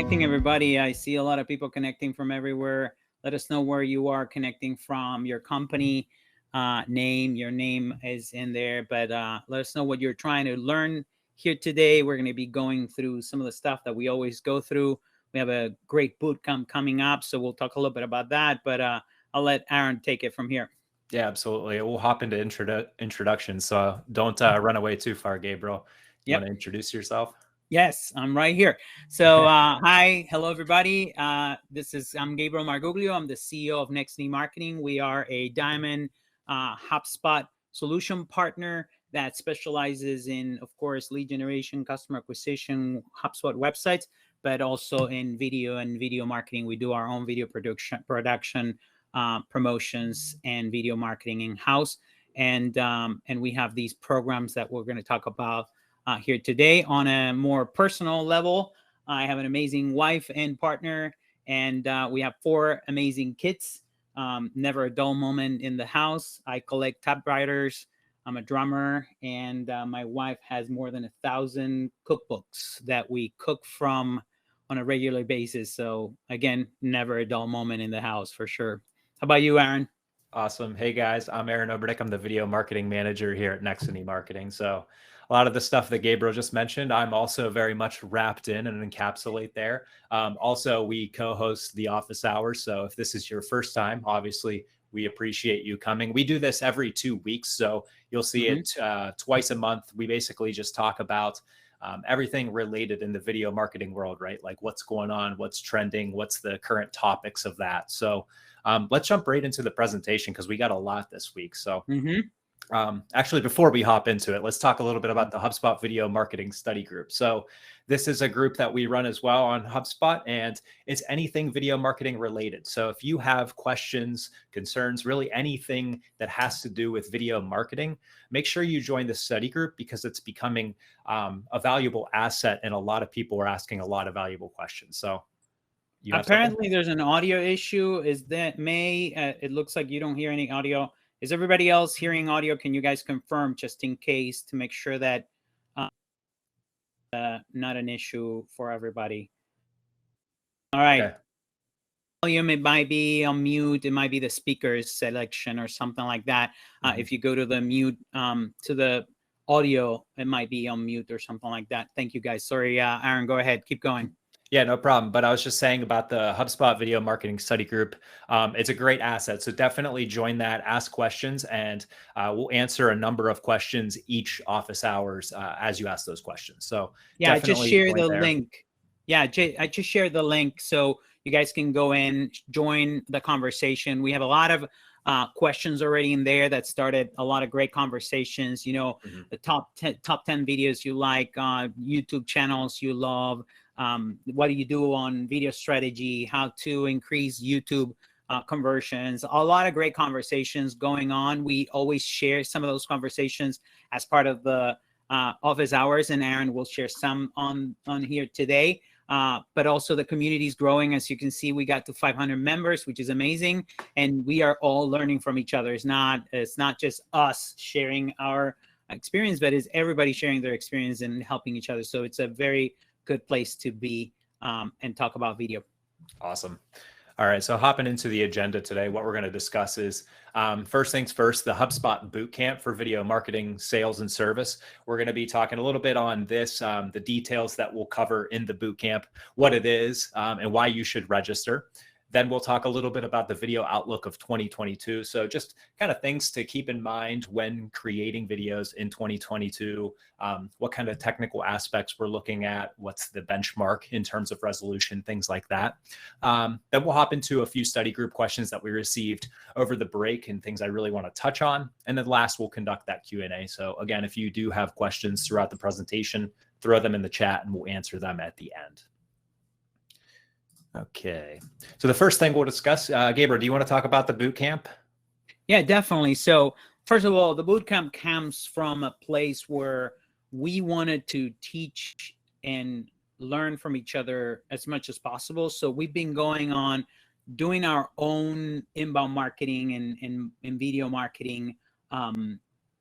connecting, everybody. I see a lot of people connecting from everywhere. Let us know where you are connecting from, your company name. Your name is in there, but let us know what you're trying to learn here today. We're going to be going through some of the stuff that we always go through. We have a great bootcamp coming up, so we'll talk a little bit about that, but I'll let Aaron take it from here. Yeah, absolutely. We'll hop into introductions, so don't run away too far, Gabriel. You want to introduce yourself? Yes, I'm right here. So hi, hello everybody. I'm Gabriel Marguglio. I'm the CEO of Nextiny Marketing. We are a diamond HubSpot solution partner that specializes in, of course, lead generation, customer acquisition, HubSpot websites, but also in video and video marketing. We do our own video production, promotions, and video marketing in-house. And we have these programs that we're going to talk about here today. On a more personal level, I have an amazing wife and partner, and we have 4 amazing kids. Never a dull moment in the house. I collect typewriters. I'm a drummer, and my wife has more than 1,000 cookbooks that we cook from on a regular basis. So again, never a dull moment in the house for sure. How about you, Aaron? Awesome. Hey guys, I'm Aaron Oberdick. I'm the video marketing manager here at Nextiny Marketing. So a lot of the stuff that Gabriel just mentioned, I'm also very much wrapped in and encapsulate there. Also, we co-host the office hours. So if this is your first time, obviously we appreciate you coming. We do this every 2 weeks. So you'll see it twice a month. We basically just talk about everything related in the video marketing world, right? Like what's going on, what's trending, what's the current topics of that. So let's jump right into the presentation because we got a lot this week. So actually, before we hop into it, let's talk a little bit about the HubSpot Video Marketing Study Group. So this is a group that we run as well on HubSpot, and it's anything video marketing related. So if you have questions, concerns, really anything that has to do with video marketing, make sure you join the study group because it's becoming a valuable asset, and a lot of people are asking a lot of valuable questions. So apparently there's an audio issue. Is that it looks like you don't hear any audio. Is everybody else hearing audio? Can you guys confirm just in case to make sure that not an issue for everybody? All right. Okay. Volume, it might be on mute. It might be the speaker's selection or something like that. If you go to the mute, to the audio, it might be on mute or something like that. Thank you guys. Sorry, Aaron, go ahead. Keep going. Yeah, no problem. But I was just saying about the HubSpot Video Marketing Study Group. It's a great asset. So definitely join that, ask questions, and we'll answer a number of questions each office hours as you ask those questions. So yeah, just share the link. Yeah, I just shared the link so you guys can go in, join the conversation. We have a lot of questions already in there that started a lot of great conversations. You know, the top 10 videos you like, YouTube channels you love. What do you do on video strategy, how to increase YouTube conversions, a lot of great conversations going on. We always share some of those conversations as part of the office hours, and Aaron will share some on here today. But also the community is growing. As you can see, we got to 500 members, which is amazing. And we are all learning from each other. It's not just us sharing our experience, but it's everybody sharing their experience and helping each other. So it's a very good place to be and talk about video. Awesome. All right, so hopping into the agenda today, what we're going to discuss is first things first, the HubSpot Bootcamp for video marketing, sales, and service. We're going to be talking a little bit on this, the details that we'll cover in the bootcamp, what it is, and why you should register. Then we'll talk a little bit about the video outlook of 2022. So just kind of things to keep in mind when creating videos in 2022, what kind of technical aspects we're looking at, what's the benchmark in terms of resolution, things like that. Then we'll hop into a few study group questions that we received over the break and things I really want to touch on. And then last, we'll conduct that Q&A. So again, if you do have questions throughout the presentation, throw them in the chat and we'll answer them at the end. Okay, so the first thing we'll discuss, Gabriel, do you want to talk about the bootcamp? Yeah, definitely. So first of all, the bootcamp comes from a place where we wanted to teach and learn from each other as much as possible. So we've been going on doing our own inbound marketing and video marketing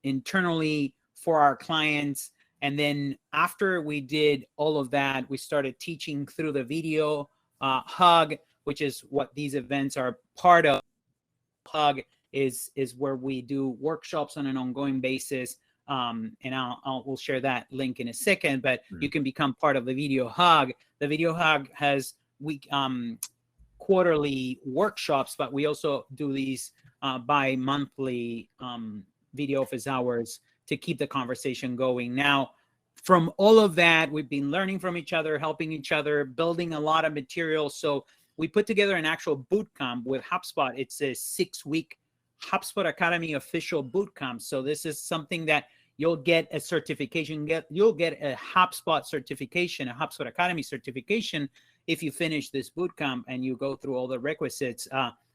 internally for our clients. And then after we did all of that, we started teaching through the video hug, which is what these events are part of. Hug is where we do workshops on an ongoing basis. And we'll share that link in a second, but you can become part of the video hug. The video hug has quarterly workshops, but we also do these bi-monthly video office hours to keep the conversation going. Now, from all of that, we've been learning from each other, helping each other, building a lot of material. So we put together an actual boot camp with HubSpot. It's a 6-week HubSpot Academy official boot camp. So this is something that you'll get a certification. You'll get a HubSpot certification, a HubSpot Academy certification if you finish this boot camp and you go through all the requisites.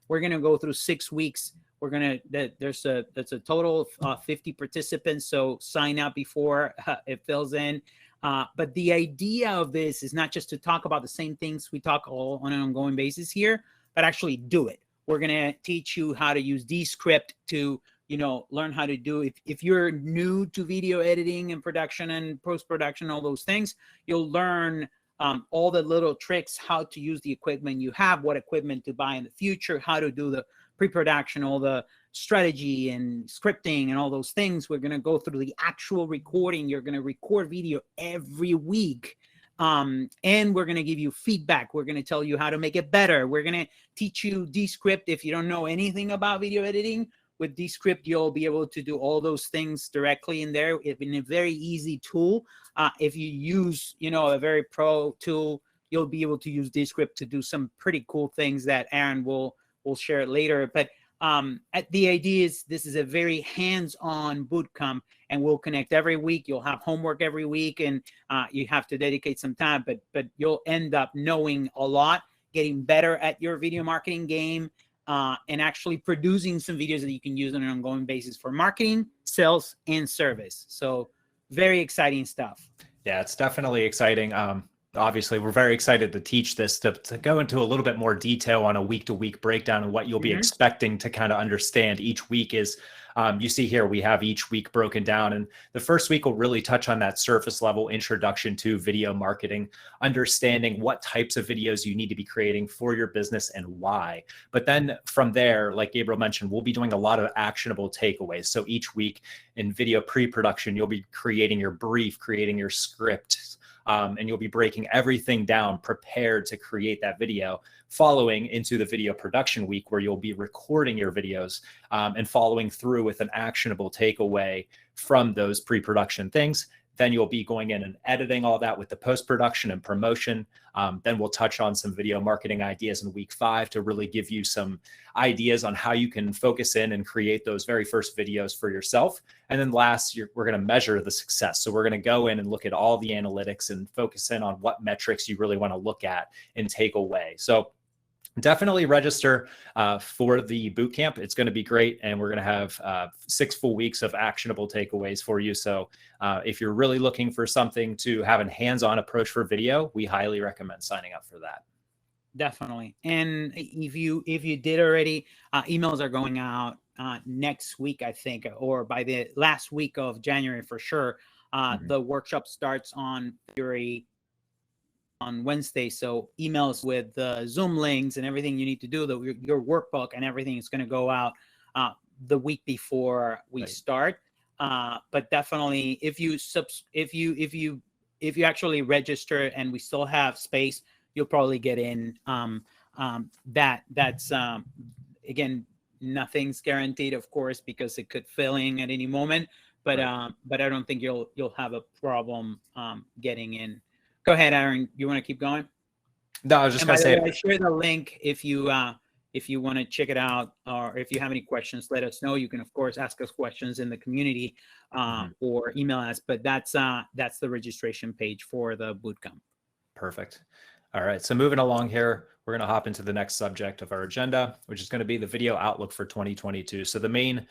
We're going to go through 6 weeks. That's a total of 50 participants. So sign up before it fills in. But the idea of this is not just to talk about the same things we talk all on an ongoing basis here, but actually do it. We're going to teach you how to use Descript to, learn how to do. If you're new to video editing and production and post-production, all those things, you'll learn all the little tricks, how to use the equipment you have, what equipment to buy in the future, how to do the pre-production, all the strategy and scripting and all those things. We're going to go through the actual recording. You're going to record video every week. And we're going to give you feedback. We're going to tell you how to make it better. We're going to teach you Descript. If you don't know anything about video editing, with Descript, you'll be able to do all those things directly in there in a very easy tool. If you use, a very pro tool, you'll be able to use Descript to do some pretty cool things that Aaron will share later. But the idea is this is a very hands-on boot camp, and we'll connect every week. You'll have homework every week, and you have to dedicate some time, but you'll end up knowing a lot, getting better at your video marketing game, and actually producing some videos that you can use on an ongoing basis for marketing, sales, and service. So very exciting stuff. Yeah, it's definitely exciting. Obviously, we're very excited to teach this, to go into a little bit more detail on a week-to-week breakdown and what you'll be expecting to kind of understand each week is, you see here, we have each week broken down. And the first week will really touch on that surface level introduction to video marketing, understanding what types of videos you need to be creating for your business and why. But then from there, like Gabriel mentioned, we'll be doing a lot of actionable takeaways. So each week in video pre-production, you'll be creating your brief, creating your script, and you'll be breaking everything down, prepared to create that video, following into the video production week where you'll be recording your videos and following through with an actionable takeaway from those pre-production things. Then you'll be going in and editing all that with the post-production and promotion. Then we'll touch on some video marketing ideas in week 5 to really give you some ideas on how you can focus in and create those very first videos for yourself. And then last, we're going to measure the success. So we're going to go in and look at all the analytics and focus in on what metrics you really want to look at and take away. So definitely register for the bootcamp. It's going to be great. And we're going to have 6 full weeks of actionable takeaways for you. So if you're really looking for something to have a hands-on approach for video, we highly recommend signing up for that. Definitely. And if you did already, emails are going out next week, I think, or by the last week of January for sure. The workshop starts on Wednesday. So emails with the Zoom links and everything you need to do, your workbook and everything is going to go out the week before we start. But definitely, if you actually register and we still have space, you'll probably get in. That's again, nothing's guaranteed, of course, because it could fill in at any moment. But I don't think you'll have a problem getting in. Go ahead, Aaron. You want to keep going? No, I was just going to say, I share the link if you want to check it out, or if you have any questions, let us know. You can, of course, ask us questions in the community or email us. But that's the registration page for the bootcamp. Perfect. All right. So moving along here, we're going to hop into the next subject of our agenda, which is going to be the video outlook for 2022. So the main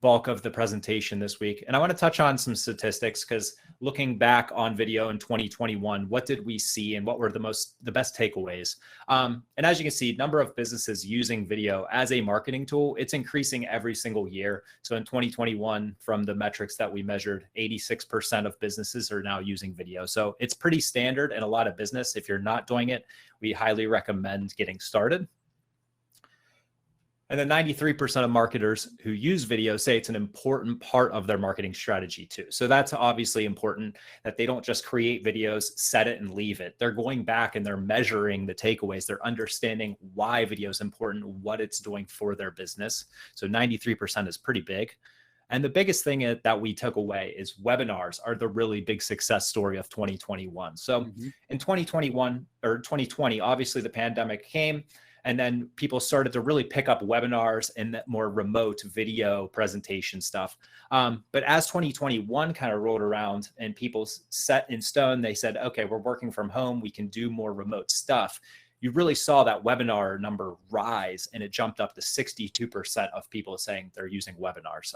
bulk of the presentation this week. And I want to touch on some statistics because looking back on video in 2021, what did we see and what were the best takeaways? And as you can see, number of businesses using video as a marketing tool, it's increasing every single year. So in 2021, from the metrics that we measured, 86% of businesses are now using video. So it's pretty standard in a lot of business. If you're not doing it, we highly recommend getting started. And then 93% of marketers who use video say it's an important part of their marketing strategy too. So that's obviously important, that they don't just create videos, set it and leave it. They're going back and they're measuring the takeaways. They're understanding why video is important, what it's doing for their business. So 93% is pretty big. And the biggest thing that we took away is webinars are the really big success story of 2021. So in 2021 or 2020, obviously the pandemic came, and then people started to really pick up webinars and that more remote video presentation stuff. But as 2021 kind of rolled around and people set in stone, they said, okay, we're working from home, we can do more remote stuff. You really saw that webinar number rise, and it jumped up to 62% of people saying they're using webinars,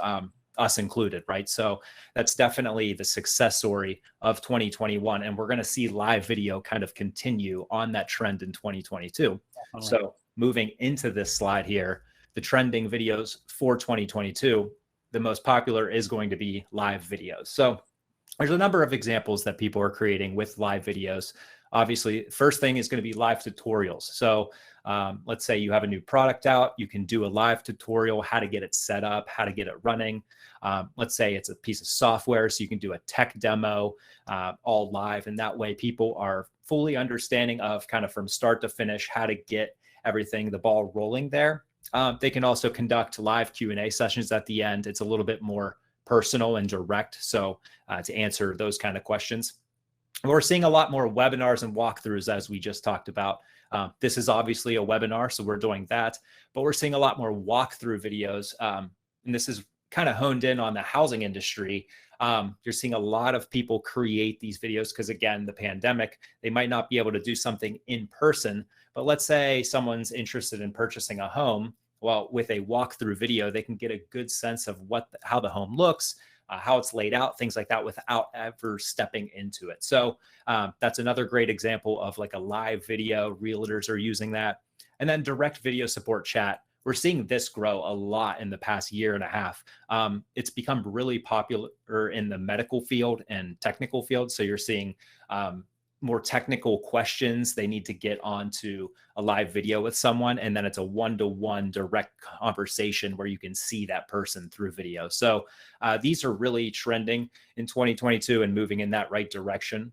us included, right? So that's definitely the success story of 2021. And we're going to see live video kind of continue on that trend in 2022. So moving into this slide here, the trending videos for 2022, the most popular is going to be live videos. So there's a number of examples that people are creating with live videos. Obviously, first thing is going to be live tutorials. So let's say you have a new product out, you can do a live tutorial, how to get it set up, how to get it running. Let's say it's a piece of software, so you can do a tech demo all live. And that way people are fully understanding of kind of from start to finish, how to get everything, the ball rolling there. They can also conduct live Q&A sessions at the end. It's a little bit more personal and direct. So to answer those kind of questions. We're seeing a lot more webinars and walkthroughs, as we just talked about. This is obviously a webinar, so we're doing that, but we're seeing a lot more walkthrough videos. And this is kind of honed in on the housing industry. You're seeing a lot of people create these videos because, again, the pandemic, they might not be able to do something in person, but let's say someone's interested in purchasing a home. Well, with a walkthrough video, they can get a good sense of how the home looks, how it's laid out, things like that, without ever stepping into it. So that's another great example of like a live video. Realtors are using that. And then direct video support chat. We're seeing this grow a lot in the past year and a half. It's become really popular in the medical field and technical field. So you're seeing more technical questions. They need to get onto a live video with someone, and then it's a one-to-one direct conversation where you can see that person through video. So these are really trending in 2022 and moving in that right direction.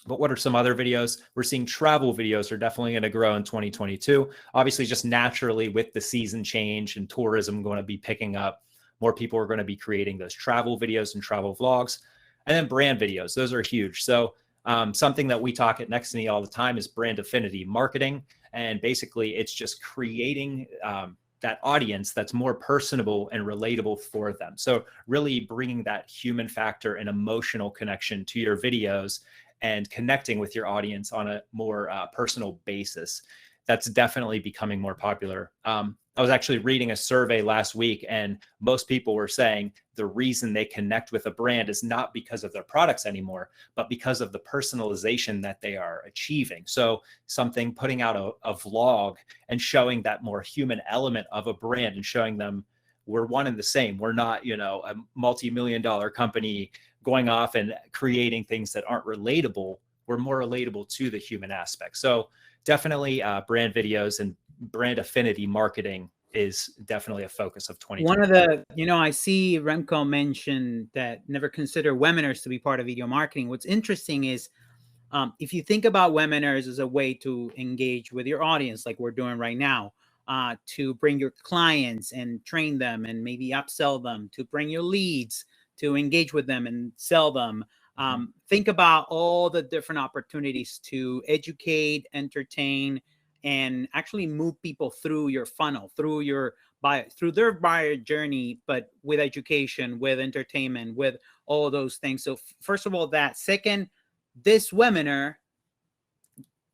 But what are some other videos? We're seeing travel videos are definitely going to grow in 2022. Obviously, just naturally with the season change and tourism going to be picking up, more people are going to be creating those travel videos and travel vlogs. And then brand videos, those are huge. So something that we talk at Nextiny all the time is brand affinity marketing. And basically, it's just creating that audience that's more personable and relatable for them. So really bringing that human factor and emotional connection to your videos and connecting with your audience on a more personal basis. That's definitely becoming more popular. I was actually reading a survey last week, and most people were saying the reason they connect with a brand is not because of their products anymore, but because of the personalization that they are achieving. So putting out a vlog and showing that more human element of a brand and showing them we're one and the same. We're not, a multi-million-dollar company going off and creating things that aren't relatable. We're more relatable to the human aspect. So definitely brand videos and brand affinity marketing is definitely a focus of 2020. One of the, I see Remco mention that never consider webinars to be part of video marketing. What's interesting is if you think about webinars as a way to engage with your audience, like we're doing right now, to bring your clients and train them and maybe upsell them, to bring your leads, to engage with them and sell them. Think about all the different opportunities to educate, entertain, and actually move people through your funnel, through their buyer journey, but with education, with entertainment, with all those things. So first of all, that. Second, this webinar,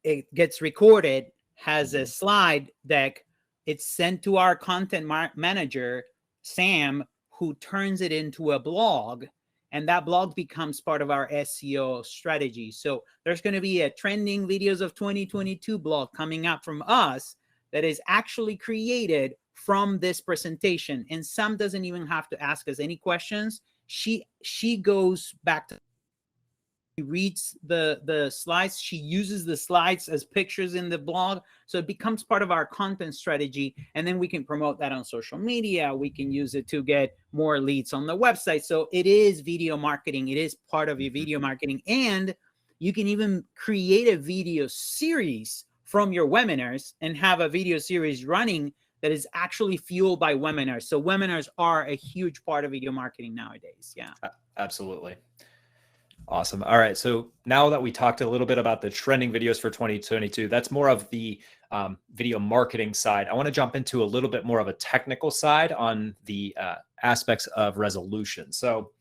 it gets recorded, has a slide deck. It's sent to our content manager, Sam, who turns it into a blog. and that blog becomes part of our SEO strategy. So there's going to be a trending videos of 2022 blog coming up from us that is actually created from this presentation. And Sam doesn't even have to ask us any questions. She goes back to, she reads the slides, she uses the slides as pictures in the blog, so it becomes part of our content strategy, and then we can promote that on social media. We can use it to get more leads on the website. So it is video marketing. It is part of your video marketing, and you can even create a video series from your webinars and have a video series running that is actually fueled by webinars. So webinars are a huge part of video marketing nowadays. Yeah, absolutely. Awesome. All right. So now that we talked a little bit about the trending videos for 2022, that's more of the video marketing side. I want to jump into a little bit more of a technical side on the aspects of resolution. So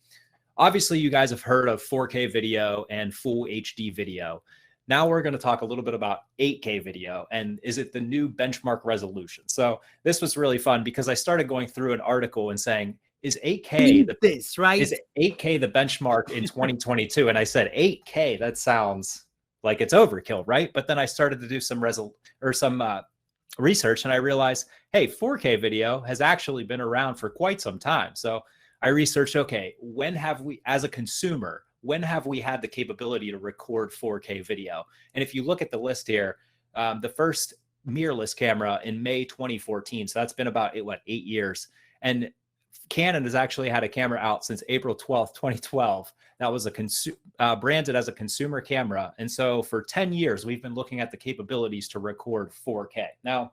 obviously you guys have heard of 4K video and full HD video. Now we're going to talk a little bit about 8K video, and is it the new benchmark resolution? So this was really fun because I started going through an article and saying, is 8K is 8K the benchmark in 2022? And I said 8K, that sounds like it's overkill, right? But then I started to do some research, and I realized, hey, 4K video has actually been around for quite some time. So I researched, okay, when have we, as a consumer, when have we had the capability to record 4K video? And if you look at the list here, the first mirrorless camera in May 2014, so that's been about 8 years. And Canon has actually had a camera out since April 12th, 2012. That was branded as a consumer camera. And so for 10 years, we've been looking at the capabilities to record 4K. Now,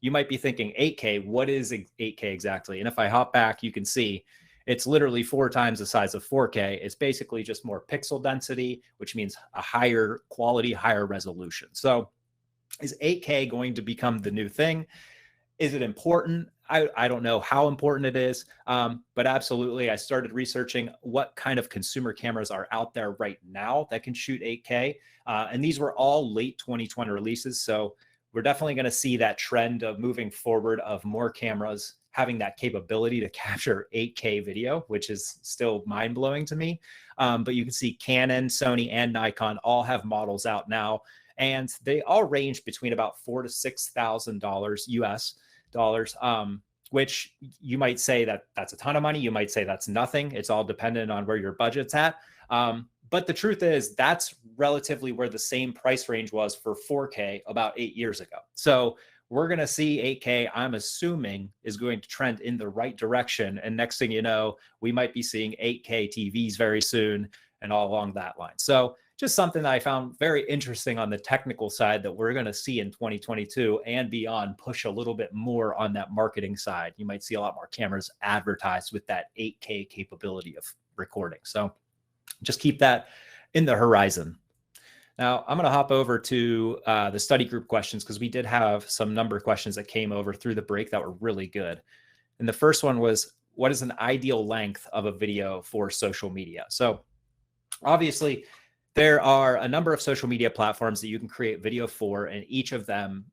you might be thinking 8K, what is 8K exactly? And if I hop back, you can see it's literally 4 times the size of 4K. It's basically just more pixel density, which means a higher quality, higher resolution. So is 8K going to become the new thing? Is it important? I don't know how important it is, but absolutely. I started researching what kind of consumer cameras are out there right now that can shoot 8K. And these were all late 2020 releases. So we're definitely going to see that trend of moving forward of more cameras having that capability to capture 8K video, which is still mind blowing to me. But you can see Canon, Sony, and Nikon all have models out now, and they all range between about $4,000 to $6,000 US dollars, which you might say that that's a ton of money. You might say that's nothing. It's all dependent on where your budget's at. But the truth is that's relatively where the same price range was for 4K about 8 years ago. So we're going to see 8K, I'm assuming, is going to trend in the right direction. And next thing you know, we might be seeing 8K TVs very soon and all along that line. So just something that I found very interesting on the technical side that we're going to see in 2022 and beyond, push a little bit more on that marketing side. You might see a lot more cameras advertised with that 8K capability of recording. So just keep that in the horizon. Now I'm going to hop over to the study group questions, because we did have some number of questions that came over through the break that were really good. And the first one was, what is an ideal length of a video for social media? So obviously, there are a number of social media platforms that you can create video for, and each of them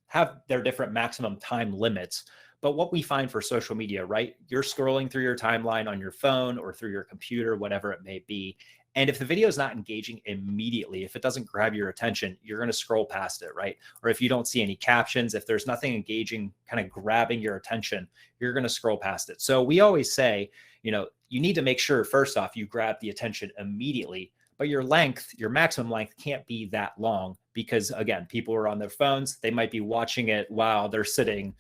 have their different maximum time limits. But what we find for social media, right? You're scrolling through your timeline on your phone or through your computer, whatever it may be. And if the video is not engaging immediately, if it doesn't grab your attention, you're going to scroll past it, right? Or if you don't see any captions, if there's nothing engaging, kind of grabbing your attention, you're going to scroll past it. So we always say, you need to make sure, first off, you grab the attention immediately. But your length, your maximum length, can't be that long, because again, people are on their phones. They might be watching it while they're sitting,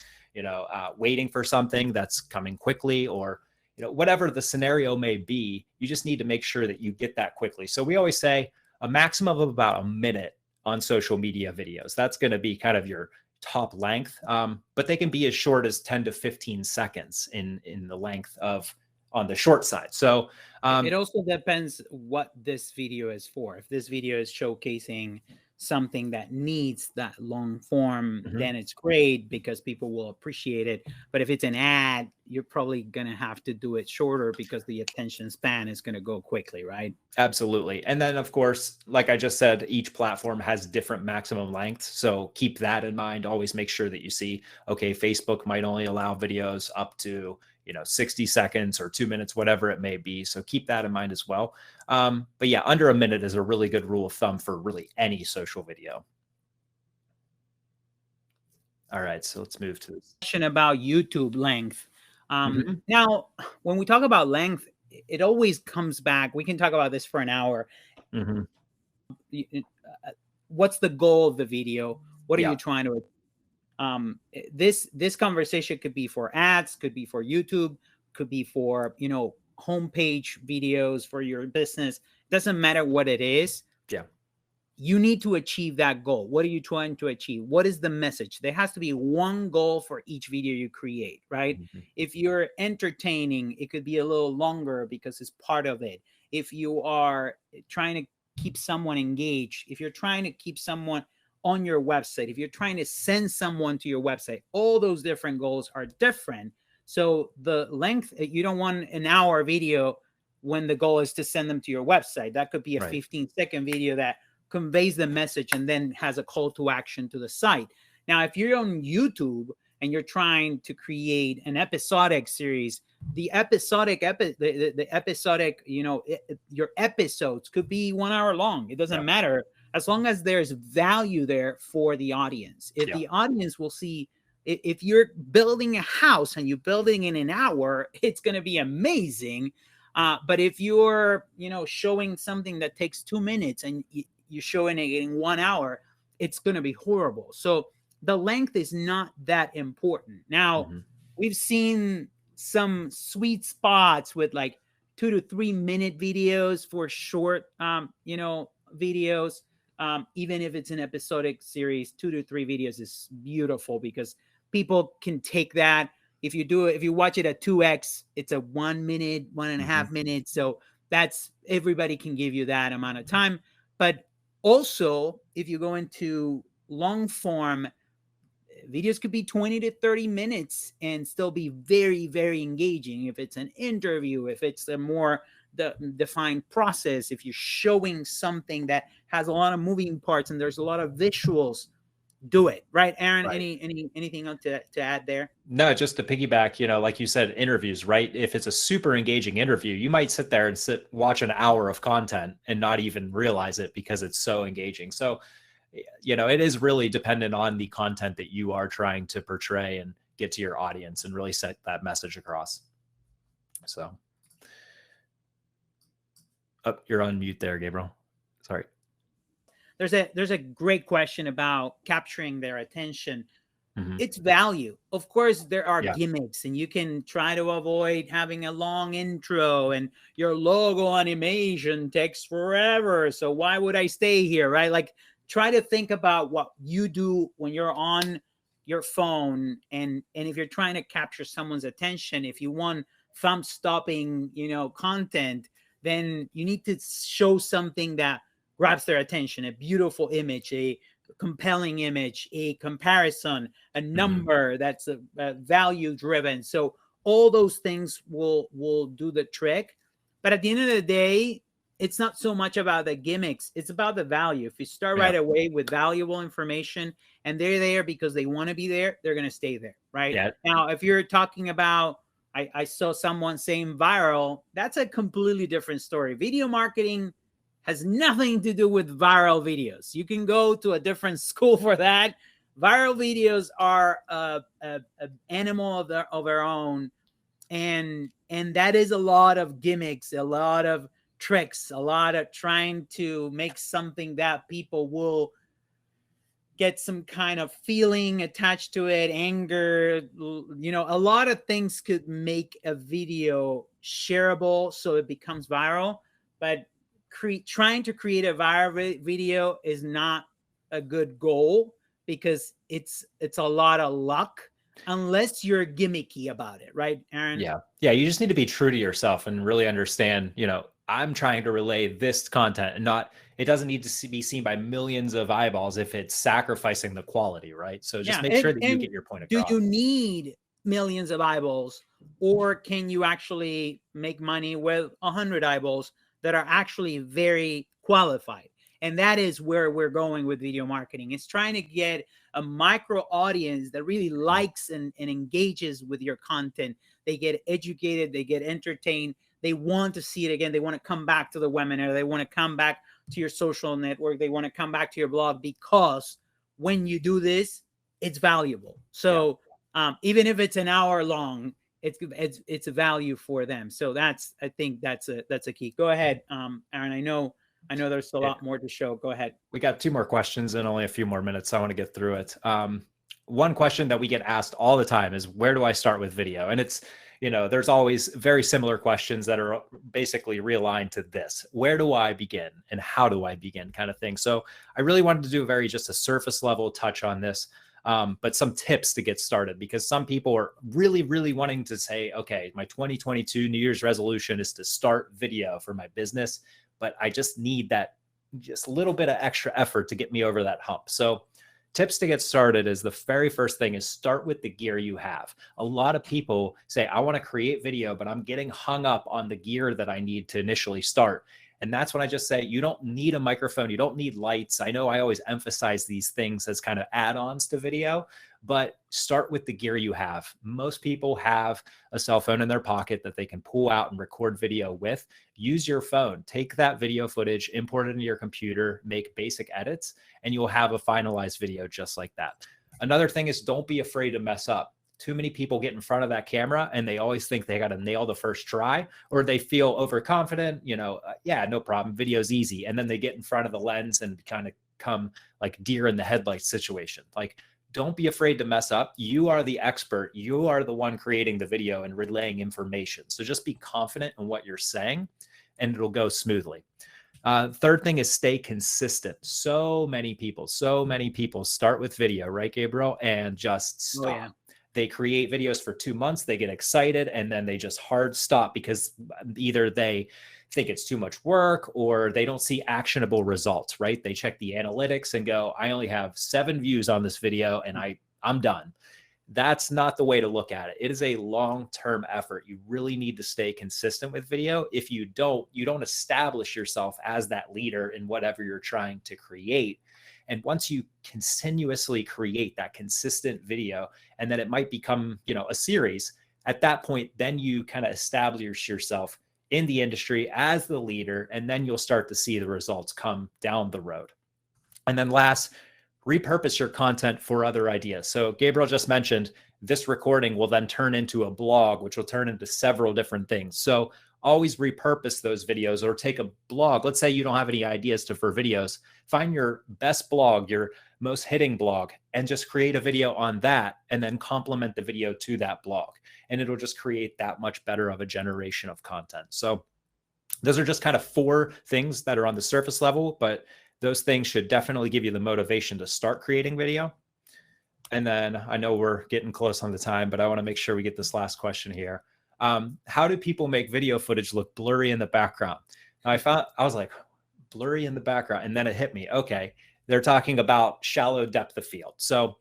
waiting for something that's coming quickly, or whatever the scenario may be. You just need to make sure that you get that quickly. So we always say a maximum of about a minute on social media videos. That's going to be kind of your top length, but they can be as short as 10 to 15 seconds in the length of on the short side. So it also depends what this video is for. If this video is showcasing something that needs that long form, then it's great because people will appreciate it. But if it's an ad, you're probably going to have to do it shorter because the attention span is going to go quickly, right? Absolutely. And then, of course, like I just said, each platform has different maximum lengths. So keep that in mind. Always make sure that you see, okay, Facebook might only allow videos up to 60 seconds or 2 minutes, whatever it may be. So keep that in mind as well. But yeah, under a minute is a really good rule of thumb for really any social video. All right, so let's move to this question about YouTube length. Now, when we talk about length, it always comes back. We can talk about this for an hour. What's the goal of the video? What are you trying to? This conversation could be for ads, could be for YouTube, could be for homepage videos for your business. Doesn't matter what it is. Yeah. You need to achieve that goal. What are you trying to achieve? What is the message? There has to be one goal for each video you create, right? If you're entertaining, it could be a little longer because it's part of it. If you are trying to keep someone engaged, if you're trying to keep someone on your website, if you're trying to send someone to your website, all those different goals are different. So the length, you don't want an hour video when the goal is to send them to your website. That could be a 15-second video that conveys the message and then has a call to action to the site. Now, if you're on YouTube and you're trying to create an episodic series, the episodic, your episodes could be 1 hour long. It doesn't matter, as long as there's value there for the audience. If the audience will see, if you're building a house and you're building in an hour, it's going to be amazing. But if you're, showing something that takes 2 minutes and you're showing it in 1 hour, it's going to be horrible. So the length is not that important. Now, we've seen some sweet spots with like 2 to 3 minute videos for short, videos. Even if it's an episodic series, 2 to 3 videos is beautiful because people can take that. If you watch it at 2x, it's a 1 minute, 1.5 minutes. So that's, everybody can give you that amount of time. But also, if you go into long form, videos could be 20 to 30 minutes and still be very, very engaging. If it's an interview, if it's a more defined process, if you're showing something that has a lot of moving parts and there's a lot of visuals, do it. Right, Aaron? Anything else to add there? No, just to piggyback, like you said, interviews, right? If it's a super engaging interview, you might sit there and watch an hour of content and not even realize it because it's so engaging. So, it is really dependent on the content that you are trying to portray and get to your audience and really set that message across. So, you're on mute there, Gabriel. Sorry. There's a great question about capturing their attention. It's value. Of course, there are gimmicks, and you can try to avoid having a long intro, and your logo animation takes forever. So why would I stay here, right? Like, try to think about what you do when you're on your phone, and if you're trying to capture someone's attention, if you want thumb-stopping, content, then you need to show something that grabs their attention, a beautiful image, a compelling image, a comparison, a number that's value driven. So all those things will do the trick. But at the end of the day, it's not so much about the gimmicks. It's about the value. If you start right away with valuable information and they're there because they want to be there, they're going to stay there, right? Yeah. Now, if you're talking about, I saw someone saying viral, that's a completely different story. Video marketing has nothing to do with viral videos. You can go to a different school for that. Viral videos are an animal of their own. And that is a lot of gimmicks, a lot of tricks, a lot of trying to make something that people will get some kind of feeling attached to it, anger, a lot of things could make a video shareable so it becomes viral. But trying to create a viral video is not a good goal because it's a lot of luck unless you're gimmicky about it, right, Aaron? Yeah, you just need to be true to yourself and really understand, I'm trying to relay this content and it doesn't need to be seen by millions of eyeballs if it's sacrificing the quality, right? So just make sure that you get your point across. Do you need millions of eyeballs, or can you actually make money with 100 eyeballs that are actually very qualified? And that is where we're going with video marketing. It's trying to get a micro audience that really likes and engages with your content. They get educated, they get entertained, they want to see it again. They want to come back to the webinar. They want to come back to your social network. They want to come back to your blog, because when you do this, it's valuable. So even if it's an hour long, it's a value for them. So I think that's a key. Go ahead, Aaron. I know there's a lot more to show. Go ahead. We got 2 more questions and only a few more minutes, so I want to get through it. One question that we get asked all the time is, where do I start with video? And it's, there's always very similar questions that are basically realigned to this. Where do I begin and how do I begin, kind of thing. So I really wanted to do just a surface level touch on this, but some tips to get started, because some people are really, really wanting to say, okay, my 2022 New Year's resolution is to start video for my business, but I just need that just a little bit of extra effort to get me over that hump. So tips to get started is, the very first thing is start with the gear you have. A lot of people say, I want to create video, but I'm getting hung up on the gear that I need to initially start. And that's when I just say, you don't need a microphone. You don't need lights. I know I always emphasize these things as kind of add-ons to video, but start with the gear you have. Most people have a cell phone in their pocket that they can pull out and record video with. Use your phone, take that video footage, import it into your computer, make basic edits, and you'll have a finalized video just like that. Another thing is, don't be afraid to mess up. Too many people get in front of that camera and they always think they got to nail the first try, or they feel overconfident, yeah, no problem, video's easy. And then they get in front of the lens and kind of come like deer in the headlights situation. Like, don't be afraid to mess up. You are the expert. You are the one creating the video and relaying information. So just be confident in what you're saying and it'll go smoothly. Third thing is stay consistent. So many people start with video, right, Gabriel? And just stop. Oh, yeah. They create videos for 2 months, they get excited, and then they just hard stop because either they think it's too much work or they don't see actionable results, right? They check the analytics and go, I only have 7 views on this video and I'm done. That's not the way to look at it. It is a long-term effort. You really need to stay consistent with video. If you don't establish yourself as that leader in whatever you're trying to create. And once you continuously create that consistent video, and then it might become, a series, at that point, then you kind of establish yourself in the industry as the leader, and then you'll start to see the results come down the road. And then last, repurpose your content for other ideas. So Gabriel just mentioned this recording will then turn into a blog, which will turn into several different things. So always repurpose those videos, or take a blog. Let's say you don't have any ideas for videos. Find your best blog, your most hitting blog, and just create a video on that, and then complement the video to that blog. And it'll just create that much better of a generation of content. So those are just kind of 4 things that are on the surface level, but those things should definitely give you the motivation to start creating video. And then I know we're getting close on the time, but I want to make sure we get this last question here. How do people make video footage look blurry in the background? Now I was like, blurry in the background. And then it hit me. Okay. They're talking about shallow depth of field. So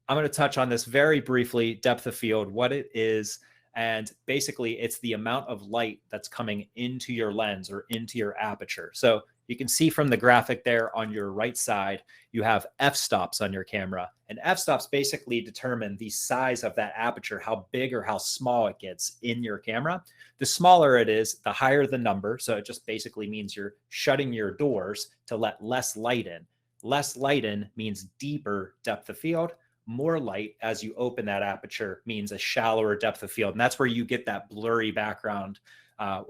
I'm going to touch on this very briefly, depth of field, what it is. And basically it's the amount of light that's coming into your lens or into your aperture. So you can see from the graphic there on your right side, you have f-stops on your camera. And f-stops basically determine the size of that aperture, how big or how small it gets in your camera. The smaller it is, the higher the number. So it just basically means you're shutting your doors to let less light in. Less light in means deeper depth of field. More light as you open that aperture means a shallower depth of field. And that's where you get that blurry background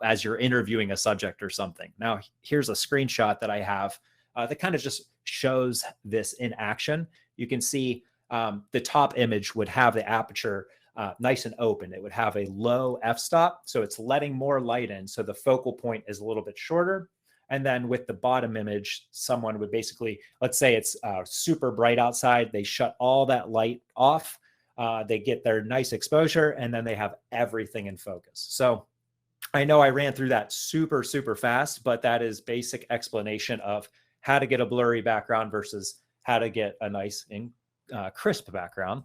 as you're interviewing a subject or something. Now, here's a screenshot that I have that kind of just shows this in action. You can see the top image would have the aperture nice and open. It would have a low f-stop, so it's letting more light in. So the focal point is a little bit shorter. And then with the bottom image, someone would basically, let's say it's super bright outside. They shut all that light off. They get their nice exposure, and then they have everything in focus. So I know I ran through that super, super fast, but that is basic explanation of how to get a blurry background versus how to get a nice and crisp background.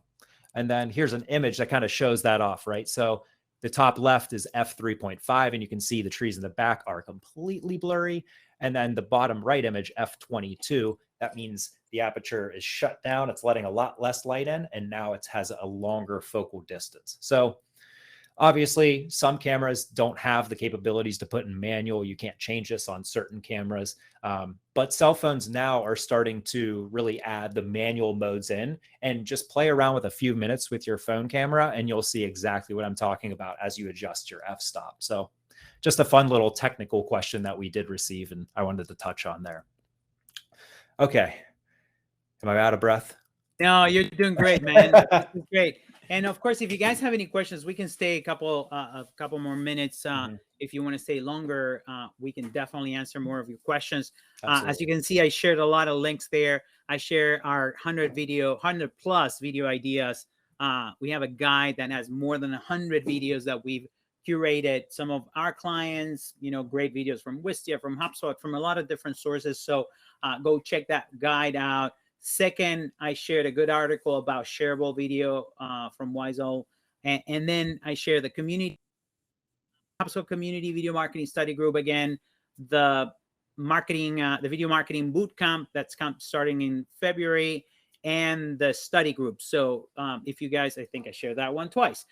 And then here's an image that kind of shows that off, right? So The top left is f3.5, and you can see the trees in the back are completely blurry. And then the bottom right image, f22, that means the aperture is shut down. It's letting a lot less light in, and now it has a longer focal distance. So obviously, some cameras don't have the capabilities to put in manual. You can't change this on certain cameras. But cell phones now are starting to really add the manual modes in, and just play around with a few minutes with your phone camera, and you'll see exactly what I'm talking about as you adjust your f-stop. So just a fun little technical question that we did receive, and I wanted to touch on there. Okay. Am I out of breath? No, you're doing great, man. This is great. And of course, if you guys have any questions, we can stay a couple more minutes. If you want to stay longer, we can definitely answer more of your questions. As you can see, I shared a lot of links there. I share our 100 plus video ideas. We have a guide that has more than 100 videos that we've curated. Some of our clients, great videos from Wistia, from HubSpot, from a lot of different sources. So go check that guide out. Second, I shared a good article about shareable video from Wiesel. And then I share the HubSpot community video marketing study group again, the video marketing bootcamp that's starting in February, and the study group. So if you guys, I think I shared that one twice.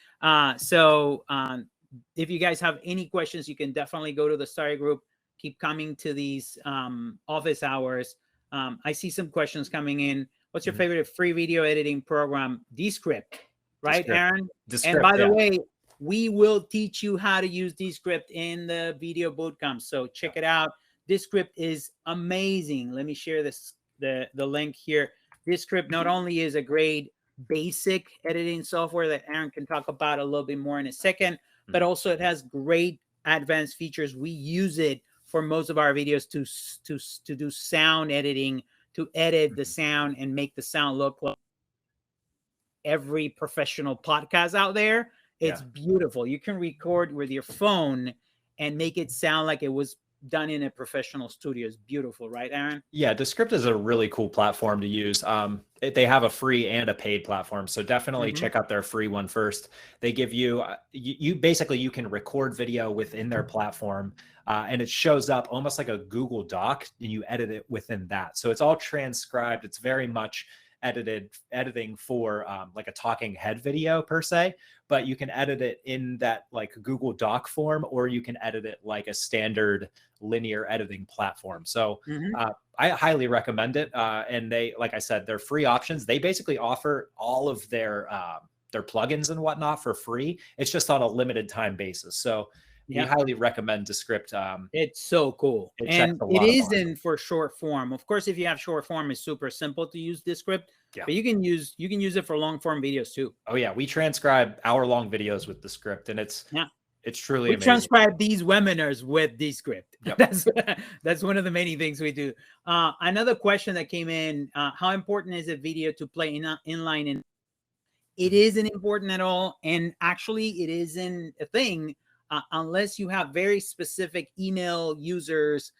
If you guys have any questions, you can definitely go to the study group. Keep coming to these office hours. I see some questions coming in. What's your favorite free video editing program? Descript, right, Aaron? And by the way, we will teach you how to use Descript in the video bootcamp. So check it out. Descript is amazing. Let me share the link here. Descript not only is a great basic editing software that Aaron can talk about a little bit more in a second, but also it has great advanced features. We use it for most of our videos to do sound editing, to edit the sound and make the sound look like every professional podcast out there. It's beautiful. You can record with your phone and make it sound like it was done in a professional studio. It's beautiful, right, Aaron? Yeah, Descript is a really cool platform to use. They have a free and a paid platform, so definitely check out their free one first. They give you, you can record video within their platform, and it shows up almost like a Google Doc, and you edit it within that. So it's all transcribed. It's very much editing for like a talking head video per se, but you can edit it in that like Google Doc form, or you can edit it like a standard linear editing platform. So I highly recommend it. And they, like I said, they're free options. They basically offer all of their plugins and whatnot for free. It's just on a limited time basis. So we highly recommend Descript. It's so cool. And it isn't for short form. Of course, if you have short form, it's super simple to use Descript, but you can use it for long form videos too. Oh yeah. We transcribe hour-long videos with Descript, and it's truly amazing. We transcribe these webinars with Descript. That's one of the many things we do. Another question that came in, how important is a video to play inline? It isn't important at all. And actually it isn't a thing unless you have very specific email users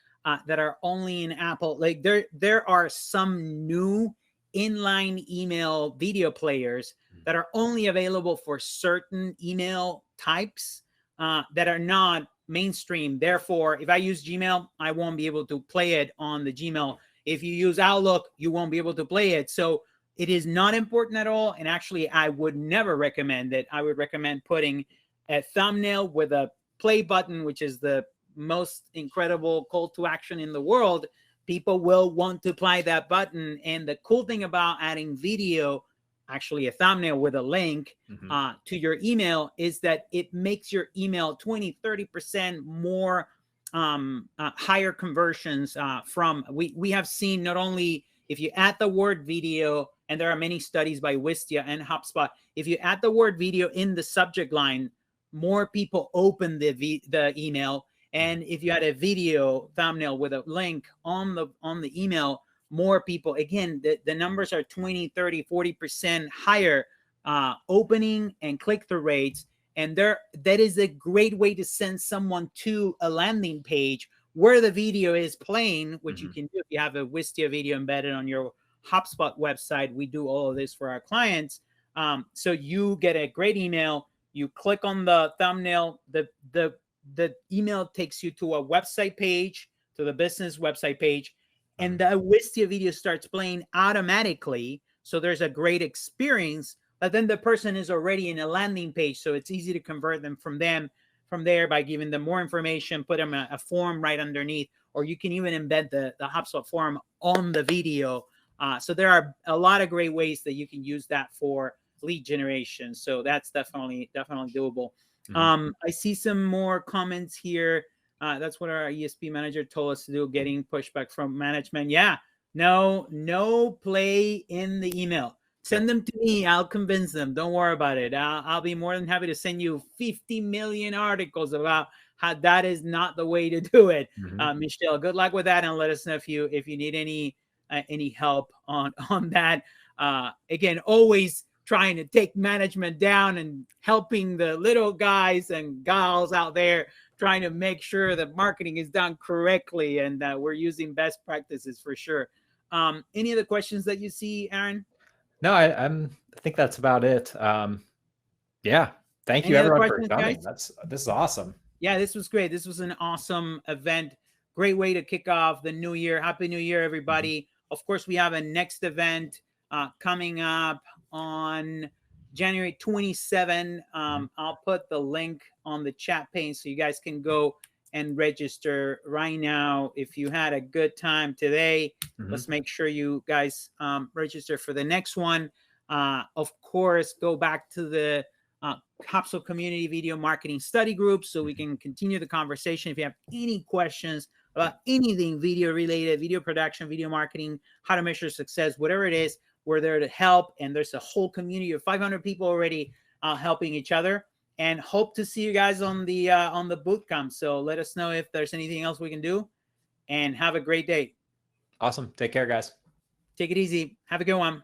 that are only in Apple. Like there are some new inline email video players that are only available for certain email types that are not mainstream. Therefore, if I use Gmail, I won't be able to play it on the Gmail. If you use Outlook, you won't be able to play it. So it is not important at all. And actually, I would never recommend it. I would recommend putting a thumbnail with a play button, which is the most incredible call to action in the world. People will want to apply that button. And the cool thing about adding video, actually a thumbnail with a link to your email, is that it makes your email 20-30% more higher conversions from we have seen. Not only if you add the word video, and there are many studies by Wistia and HubSpot, if you add the word video in the subject line, more people open the email. And if you had a video thumbnail with a link on the email, more people, again, the numbers are 20, 30, 40% higher opening and click-through rates. And that is a great way to send someone to a landing page where the video is playing, which you can do if you have a Wistia video embedded on your HubSpot website. We do all of this for our clients. So you get a great email. You click on the thumbnail, the email takes you to a website page, to the business website page, and the Wistia video starts playing automatically. So there's a great experience, but then the person is already in a landing page. So it's easy to convert them from there by giving them more information, put them a form right underneath, or you can even embed the HubSpot form on the video. So there are a lot of great ways that you can use that for lead generation. So that's definitely doable. I see some more comments here. That's what our ESP manager told us to do, getting pushback from management. Yeah, no play in the email. Send them to me. I'll convince them. Don't worry about it. I'll be more than happy to send you 50 million articles about how that is not the way to do it. Michelle, good luck with that, and let us know if you need any help on that. Again, always trying to take management down and helping the little guys and gals out there, trying to make sure that marketing is done correctly and that we're using best practices for sure. Any other questions that you see, Aaron? No, I think that's about it. Yeah. Thank you everyone for coming. This is awesome. Yeah, this was great. This was an awesome event. Great way to kick off the new year. Happy New Year, everybody. Of course, we have a next event coming up on January 27. I'll put the link on the chat page so you guys can go and register right now. If you had a good time today, let's make sure you guys register for the next one. Of course, go back to the HubSpot Community Video Marketing Study Group so we can continue the conversation. If you have any questions about anything video related, video production, video marketing, how to measure success, whatever it is, we're there to help. And there's a whole community of 500 people already helping each other. And hope to see you guys on the bootcamp. So let us know if there's anything else we can do. And have a great day. Awesome. Take care, guys. Take it easy. Have a good one.